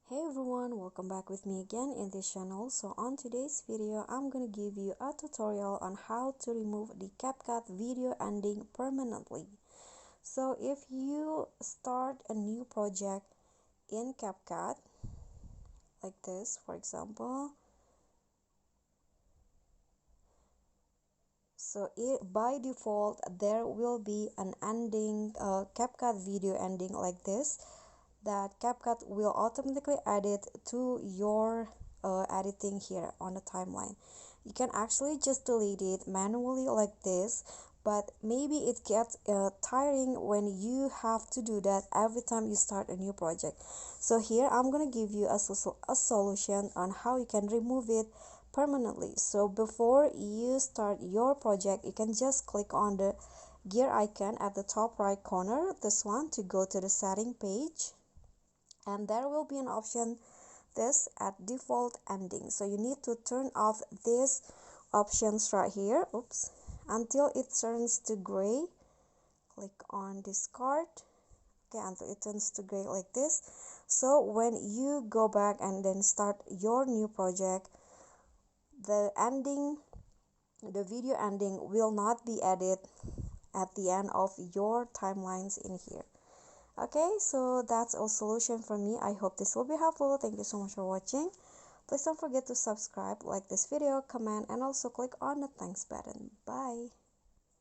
Hey everyone, welcome back with me again in this channel. So on today's video, I'm gonna give you a tutorial on how to remove the CapCut video ending permanently. So if you start a new project in CapCut, like this for example, so by default there will be an ending, CapCut video ending like this, that CapCut will automatically add it to your editing here on the timeline. You can actually just delete it manually like this, but maybe it gets tiring when you have to do that every time you start a new project. So here I'm gonna give you a solution on how you can remove it permanently. So before you start your project, you can just click on the gear icon at the top right corner, this one, to go to the setting page, and there will be an option this at default ending. So you need to turn off these options right here, until it turns to gray. Click on discard, okay, until it turns to gray like this. So when you go back and then start your new project, the video ending will not be added at the end of your timelines in here. Okay, so that's a solution for me. I hope this will be helpful. Thank you so much for watching. Please don't forget to subscribe, like this video, comment, and also click on the thanks button. Bye.